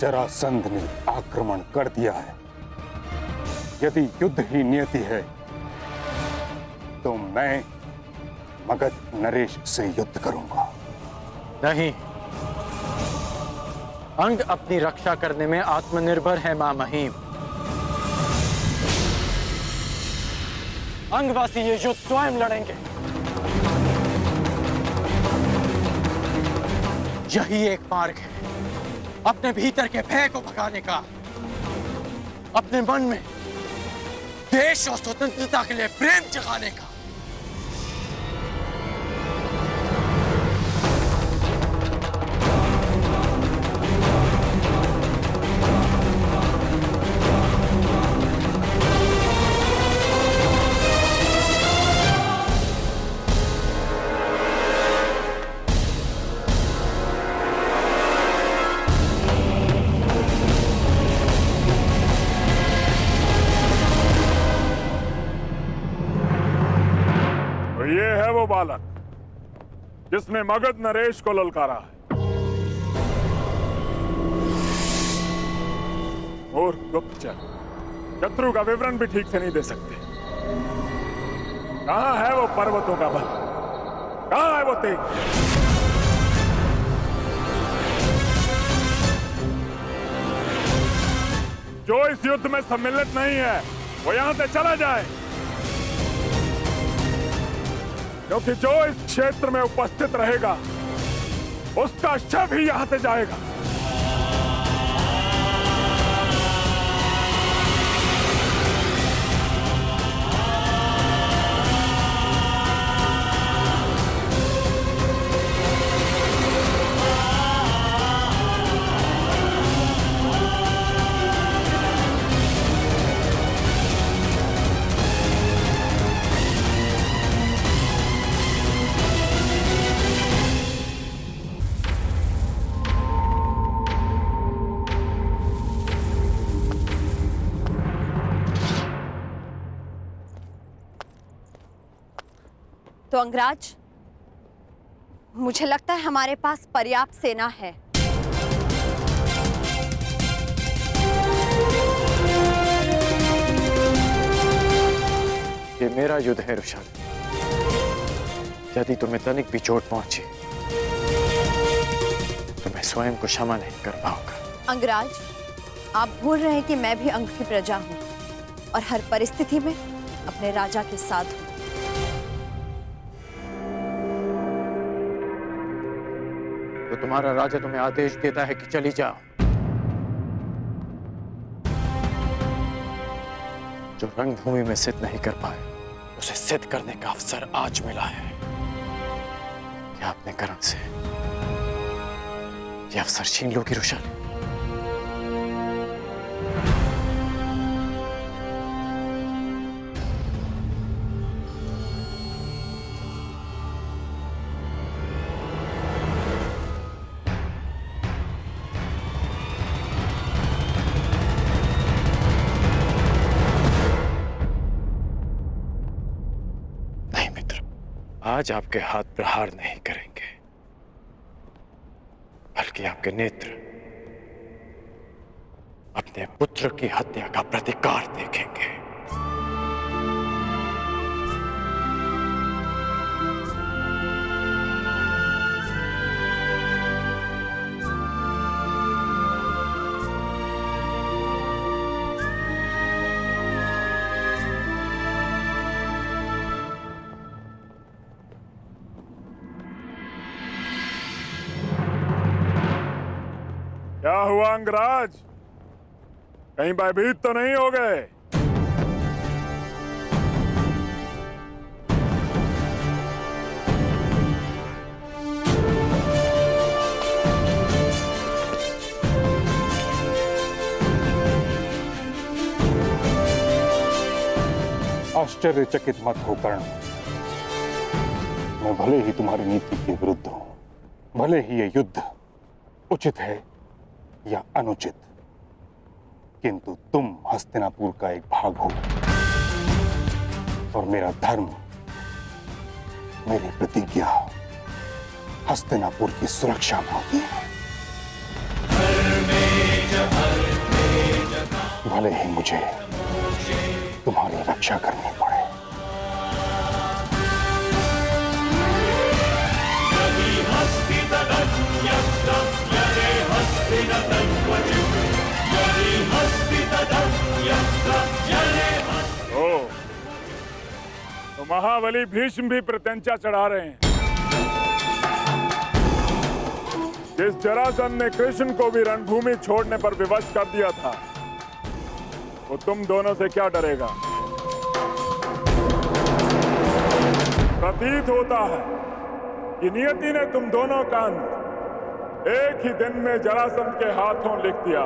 जरासंध ने आक्रमण कर दिया है। यदि युद्ध ही नियति है तो मैं मगध नरेश से युद्ध करूंगा। नहीं, अंग अपनी रक्षा करने में आत्मनिर्भर है मां महीम। अंगवासी ये युद्ध स्वयं लड़ेंगे। यही एक मार्ग है अपने भीतर के भय को भगाने का, अपने मन में देश और स्वतंत्रता के लिए प्रेम जगाने का। बालक जिसने मगध नरेश को ललकारा है। और गुप्तचर शत्रु का विवरण भी ठीक से नहीं दे सकते। कहां है वो पर्वतों का बल? कहां है वो तेज? जो इस युद्ध में सम्मिलित नहीं है वो यहां से चला जाए, क्योंकि जो इस क्षेत्र में उपस्थित रहेगा उसका शव ही यहां से जाएगा। तो अंगराज, मुझे लगता है हमारे पास पर्याप्त सेना है। ये मेरा युद्ध है रुशाली। यदि तुम्हें तनिक भी चोट पहुंची तो मैं स्वयं को क्षमा नहीं कर पाऊंगा। अंगराज, आप भूल रहे हैं कि मैं भी अंग की प्रजा हूं और हर परिस्थिति में अपने राजा के साथ हूं। तो तुम्हारा राजा तुम्हें आदेश देता है कि चली जाओ। जो रणभूमि में सिद्ध नहीं कर पाए उसे सिद्ध करने का अवसर आज मिला है। क्या अपने कर्म से ये अवसर छीन लोगी रुशाली? आज आपके हाथ प्रहार नहीं करेंगे, बल्कि आपके नेत्र अपने पुत्र की हत्या का प्रतिकार देखेंगे। क्या हुआ अंगराज? कहीं भयभीत तो नहीं हो गए? आश्चर्यचकित मत हो कर्ण। मैं भले ही तुम्हारी नीति के विरुद्ध हूं, भले ही ये युद्ध उचित है या अनुचित, किंतु तुम हस्तिनापुर का एक भाग हो और मेरा धर्म, मेरी प्रतिज्ञा हस्तिनापुर की सुरक्षा में होती है। भले ही मुझे तुम्हारी रक्षा करनी पड़े। ओ, तो महाबली भीष्म भी प्रत्यंचा चढ़ा रहे हैं। जिस जरासंध ने कृष्ण को भी रणभूमि छोड़ने पर विवश कर दिया था, वो तुम दोनों से क्या डरेगा? प्रतीत होता है कि नियति ने तुम दोनों का अंत एक ही दिन में जरासंध के हाथों लिख दिया।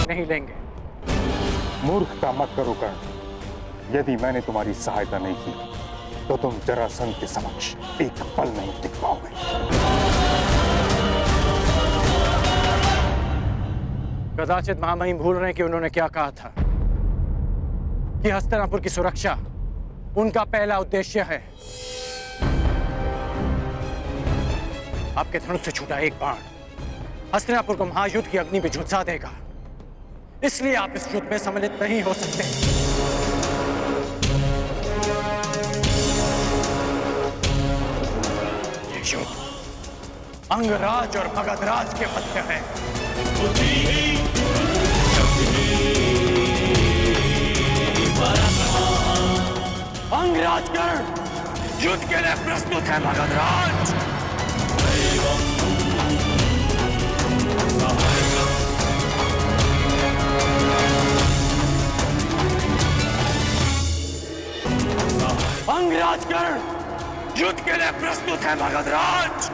नहीं लेंगे। मूर्खता मत करो कर्ण। यदि मैंने तुम्हारी सहायता नहीं की तो तुम जरासंध के समक्ष एक पल नहीं टिक पाओगे। कदाचित महामहिम भूल रहे हैं कि उन्होंने क्या कहा था कि हस्तिनापुर की सुरक्षा उनका पहला उद्देश्य है। आपके धनुष से छूटा एक बाण हस्तिनापुर को महायुद्ध की अग्नि में झुलसा देगा। इसलिए आप इस युद्ध में सम्मिलित नहीं हो सकते। ये युद्ध अंगराज और मगधराज के मध्य है। अंगराज कर्ण युद्ध के लिए प्रस्तुत है। मगधराज अंगराज कर्ण युद्ध के लिए प्रस्तुत है। मगधराज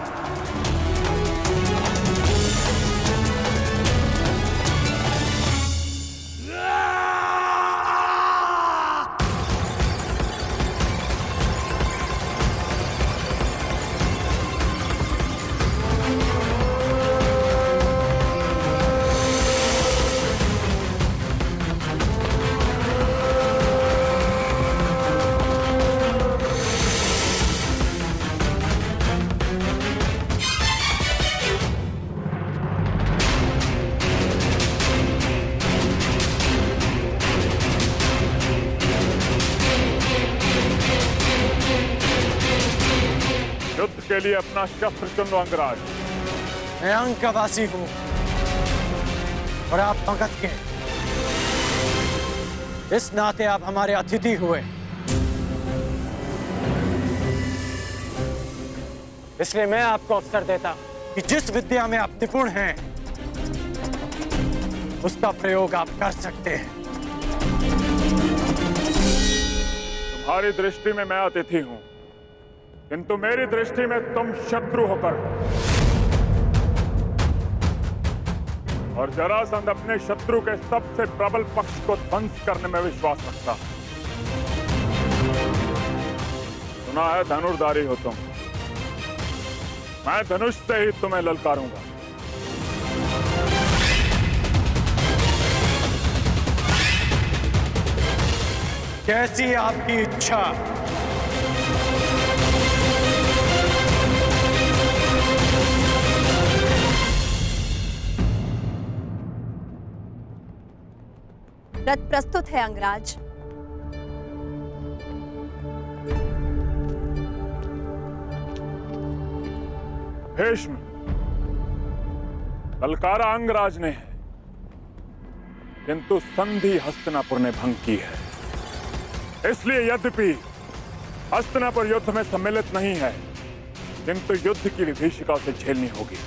युद्ध के लिए अपना शस्त्र चुन लो अंगराज। मैं अंग का वासी हूं और आप मगध के। इस नाते आप हमारे अतिथि हुए, इसलिए मैं आपको अवसर देता कि जिस विद्या में आप निपुण हैं उसका प्रयोग आप कर सकते हैं। तुम्हारी दृष्टि में मैं अतिथि हूं, किंतु मेरी दृष्टि में तुम शत्रु होकर और जरासंध अपने शत्रु के सबसे प्रबल पक्ष को ध्वंस करने में विश्वास रखता है। सुना है धनुर्धारी हो तुम, मैं धनुष से ही तुम्हें ललकारूंगा। कैसी आपकी इच्छा। रथ प्रस्तुत है अंगराज। भीष्म, ललकारा अंगराज ने है, किंतु संधि हस्तिनापुर ने भंग की है। इसलिए यद्यपि हस्तिनापुर युद्ध में सम्मिलित नहीं है, किंतु युद्ध की विभीषिका उसे झेलनी होगी।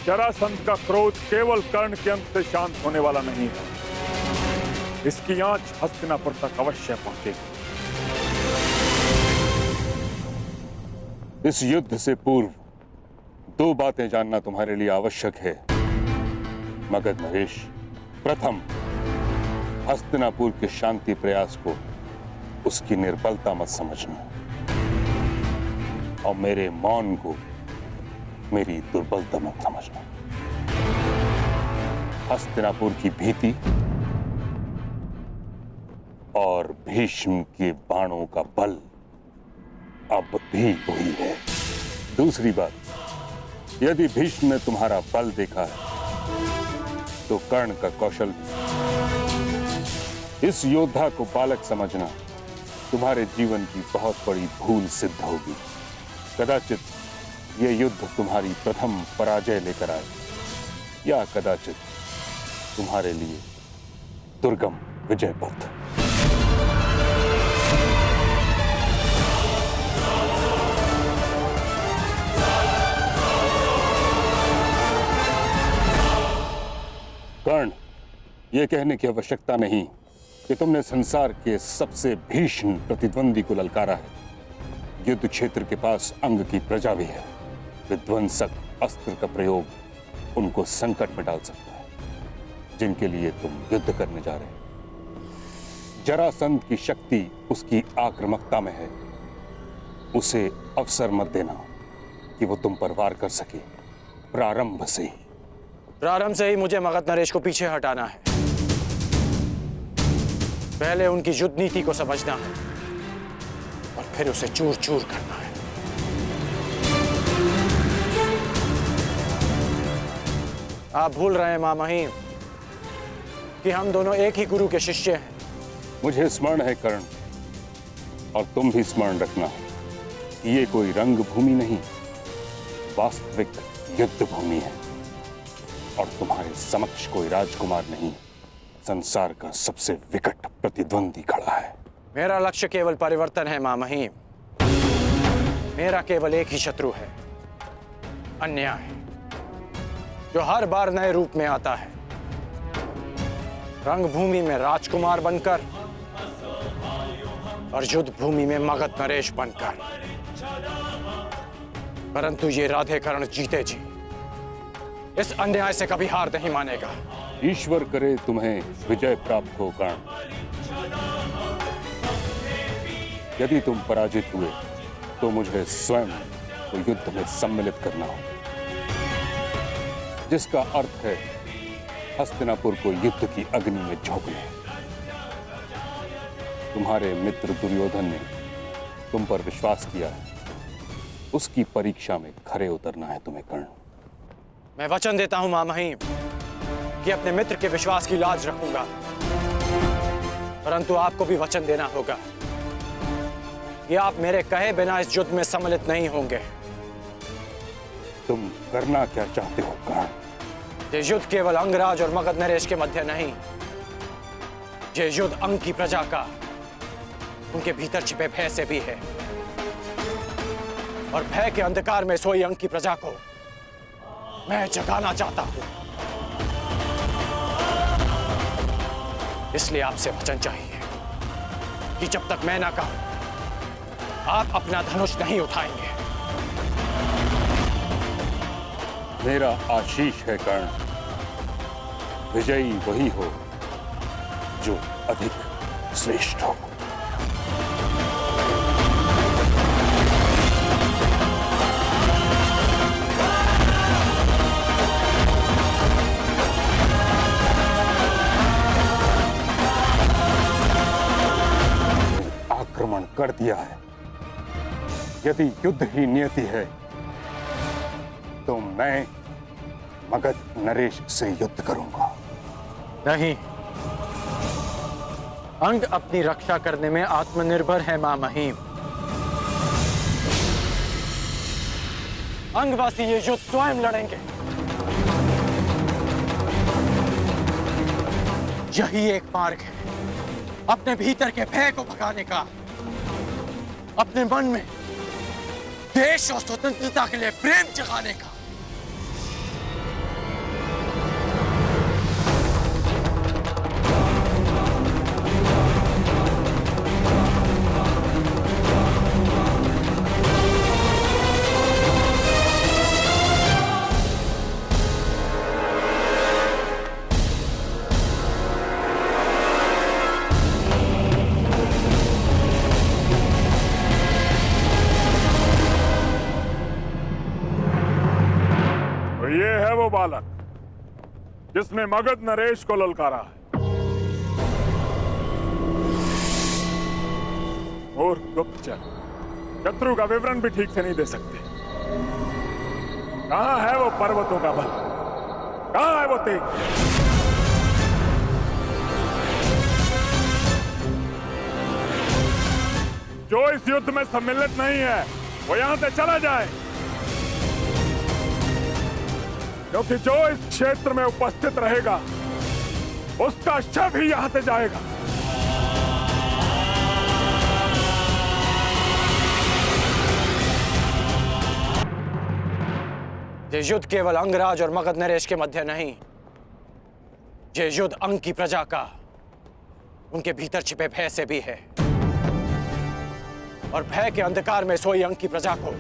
जरासंध का क्रोध केवल कर्ण के अंत से शांत होने वाला नहीं है, इसकी आंच हस्तिनापुर तक अवश्य पहुंचेगी। इस युद्ध से पूर्व दो बातें जानना तुम्हारे लिए आवश्यक है मगध नरेश। प्रथम, हस्तिनापुर के शांति प्रयास को उसकी निर्बलता मत समझना और मेरे मौन को मेरी दुर्बलता मत समझना। हस्तिनापुर की भीति और भीष्म के बाणों का बल अब भी वही है। दूसरी बात, यदि भीष्म ने तुम्हारा बल देखा है तो कर्ण का कौशल भी। इस योद्धा को बालक समझना तुम्हारे जीवन की बहुत बड़ी भूल सिद्ध होगी। कदाचित यह युद्ध तुम्हारी प्रथम पराजय लेकर आए, या कदाचित तुम्हारे लिए दुर्गम विजय पथ। कर्ण, यह कहने की आवश्यकता नहीं कि तुमने संसार के सबसे भीषण प्रतिद्वंदी को ललकारा है। युद्ध क्षेत्र के पास अंग की प्रजा भी है। विध्वंसक अस्त्र का प्रयोग उनको संकट में डाल सकता है जिनके लिए तुम युद्ध करने जा रहे हो। जरासंध की शक्ति उसकी आक्रामकता में है। उसे अवसर मत देना कि वो तुम पर वार कर सके। प्रारंभ से ही मुझे मगध नरेश को पीछे हटाना है। पहले उनकी युद्ध नीति को समझना है और फिर उसे चूर चूर करना है। आप भूल रहे हैं मां महिम कि हम दोनों एक ही गुरु के शिष्य हैं। मुझे स्मरण है कर्ण, और तुम भी स्मरण रखना कि ये कोई रंग भूमि नहीं, वास्तविक युद्ध भूमि है। और तुम्हारे समक्ष कोई राजकुमार नहीं, संसार का सबसे विकट प्रतिद्वंदी खड़ा है। मेरा लक्ष्य केवल परिवर्तन है मां महिम। मेरा केवल एक ही शत्रु है, अन्याय, जो हर बार नए रूप में आता है। रंगभूमि में राजकुमार बनकर और युद्ध भूमि में मगध नरेश बनकर। परंतु ये राधेकर्ण जीते जी इस अन्याय से कभी हार नहीं मानेगा। ईश्वर करे तुम्हें विजय प्राप्त हो कर्ण। यदि तुम पराजित हुए तो मुझे स्वयं को युद्ध में सम्मिलित करना हो, जिसका अर्थ है हस्तिनापुर को युद्ध की अग्नि में झोंकना। तुम्हारे मित्र दुर्योधन ने तुम पर विश्वास किया है, उसकी परीक्षा में खरे उतरना है तुम्हें कर्ण। मैं वचन देता हूं मां महिम कि अपने मित्र के विश्वास की लाज रखूंगा, परंतु आपको भी वचन देना होगा कि आप मेरे कहे बिना इस युद्ध में सम्मिलित नहीं होंगे। तुम करना क्या चाहते हो कर्ण? ये युद्ध केवल अंगराज और मगध नरेश के मध्य नहीं, ये युद्ध अंग की प्रजा का, उनके भीतर छिपे भय से भी है। और भय के अंधकार में सोई अंग की प्रजा को मैं जगाना चाहता हूं। इसलिए आपसे वचन चाहिए कि जब तक मैं ना कहूं, आप अपना धनुष नहीं उठाएंगे। मेरा आशीष है कर्ण, विजयी वही हो जो अधिक श्रेष्ठ हो। आक्रमण कर दिया है। यदि युद्ध ही नियति है तो मैं मगध नरेश से युद्ध करूंगा। नहीं, अंग अपनी रक्षा करने में आत्मनिर्भर है मां महिम। अंगवासी ये युद्ध स्वयं लड़ेंगे। यही एक मार्ग है अपने भीतर के भय को भगाने का, अपने मन में देश और स्वतंत्रता के लिए प्रेम जगाने का। ये है वो बालक जिसने मगध नरेश को ललकारा है। और गुप्तचर शत्रु का विवरण भी ठीक से नहीं दे सकते। कहां है वो पर्वतों का बल? कहां है वो तेज? जो इस युद्ध में सम्मिलित नहीं है वो यहां से चला जाए, क्योंकि जो इस क्षेत्र में उपस्थित रहेगा उसका शव ही यहां से जाएगा। ये युद्ध केवल अंगराज और मगध नरेश के मध्य नहीं, ये युद्ध अंग की प्रजा का, उनके भीतर छिपे भय से भी है। और भय के अंधकार में सोई अंग की प्रजा को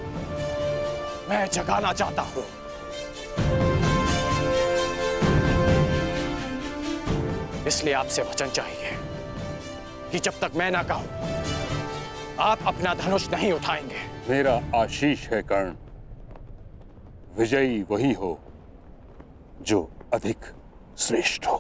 मैं जगाना चाहता हूं। इसलिए आपसे वचन चाहिए कि जब तक मैं ना कहूं आप अपना धनुष नहीं उठाएंगे। मेरा आशीष है कर्ण, विजयी वही हो जो अधिक श्रेष्ठ हो।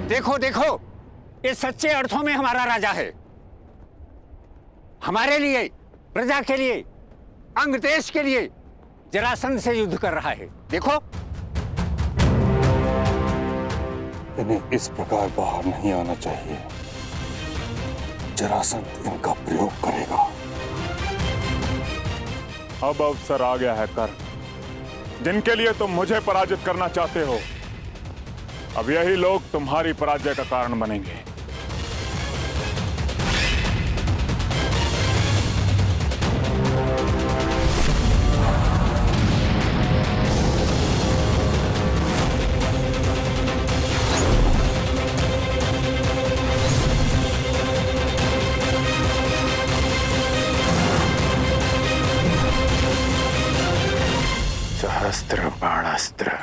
देखो देखो, ये सच्चे अर्थों में हमारा राजा है। हमारे लिए, प्रजा के लिए, अंग देश के लिए जरासंध से युद्ध कर रहा है। देखो, इन्हें इस प्रकार बाहर नहीं आना चाहिए। जरासंध इनका प्रयोग करेगा। अब अवसर आ गया है कर्ण, जिनके लिए तुम मुझे पराजित करना चाहते हो, अब यही लोग तुम्हारी पराजय का कारण बनेंगे। सहस्त्र बाणास्त्र।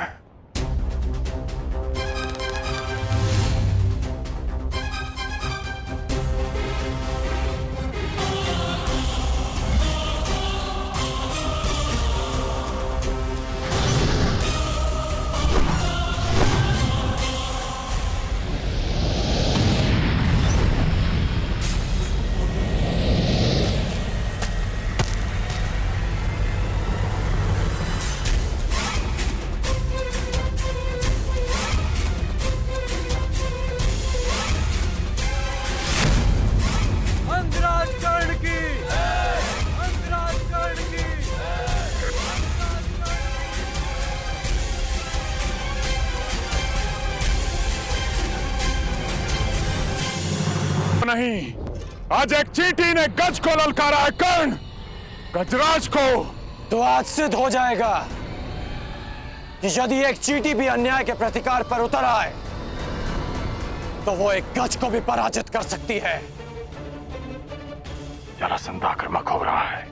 नहीं, आज एक चींटी ने गज को ललकारा है कर्ण, गजराज को। तो आज सिद्ध हो जाएगा कि यदि एक चींटी भी अन्याय के प्रतिकार पर उतर आए तो वो एक गज को भी पराजित कर सकती है। जरासंध आक्रामक हो रहा है,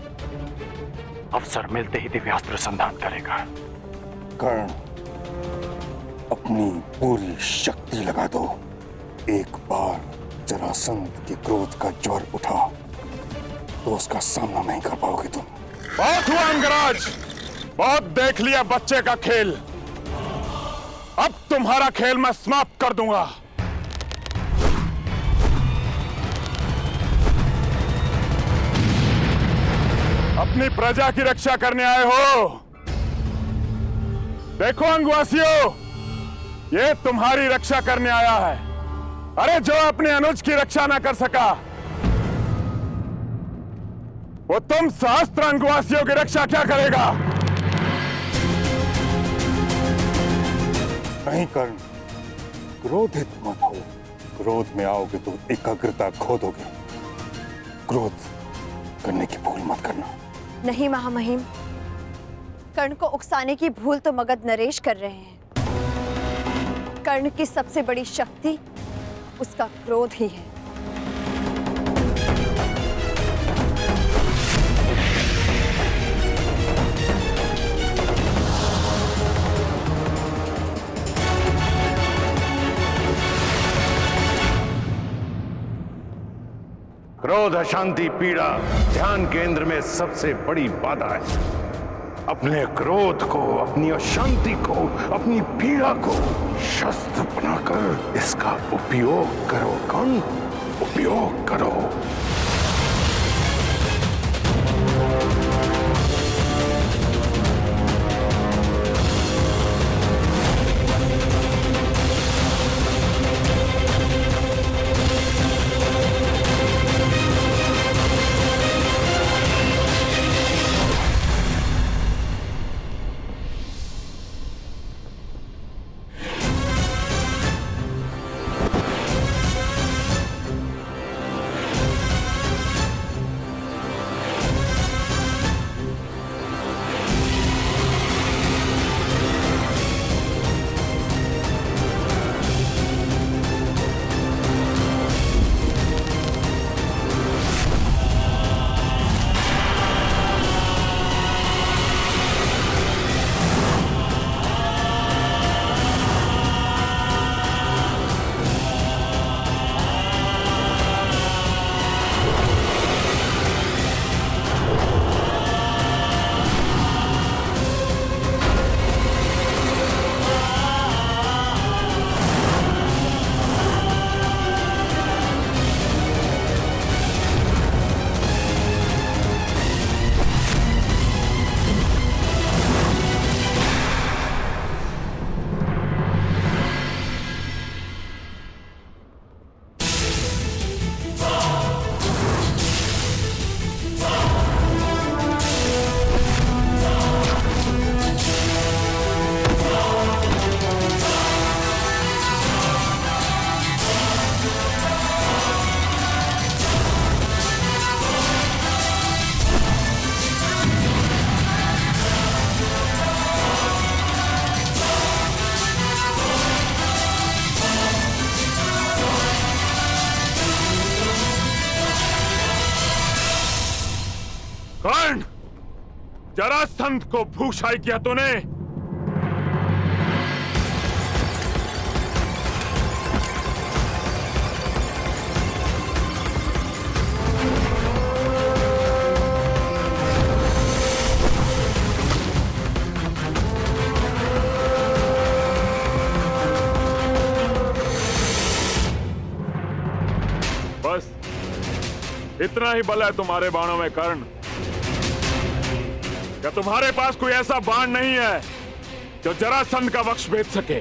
अवसर मिलते ही दिव्यास्त्र संधान करेगा। कर्ण, अपनी पूरी शक्ति लगा दो। एक बार जरासंध के क्रोध का ज्वर उठा तो उसका सामना नहीं कर पाओगे तुम। बहुत हुआ अंगराज, बहुत देख लिया बच्चे का खेल। अब तुम्हारा खेल मैं समाप्त कर दूंगा। अपनी प्रजा की रक्षा करने आए हो। देखो अंगवासियों, ये तुम्हारी रक्षा करने आया है। अरे जो अपने अनुज की रक्षा ना कर सका, वो तुम सहस्त्र अंगवासियों की रक्षा क्या करेगा? नहीं नहीं कर्ण, क्रोधित मत हो। क्रोध में आओगे तो एकाग्रता खो दोगे। क्रोध करने की भूल मत करना। नहीं महामहिम, कर्ण को उकसाने की भूल तो मगध नरेश कर रहे हैं। कर्ण की सबसे बड़ी शक्ति उसका क्रोध ही है। क्रोध, अशांति, पीड़ा ध्यान केंद्र में सबसे बड़ी बाधा है। अपने क्रोध को, अपनी अशांति को, अपनी पीड़ा को शस्त्र बनाकर इसका उपयोग करो कर्ण, उपयोग करो। कर्ण, जरासंध को भूषाई किया तूने। बस इतना ही बल है तुम्हारे बाणों में कर्ण। क्या तुम्हारे पास कोई ऐसा बाण नहीं है जो जरासंध का वक्ष भेद सके?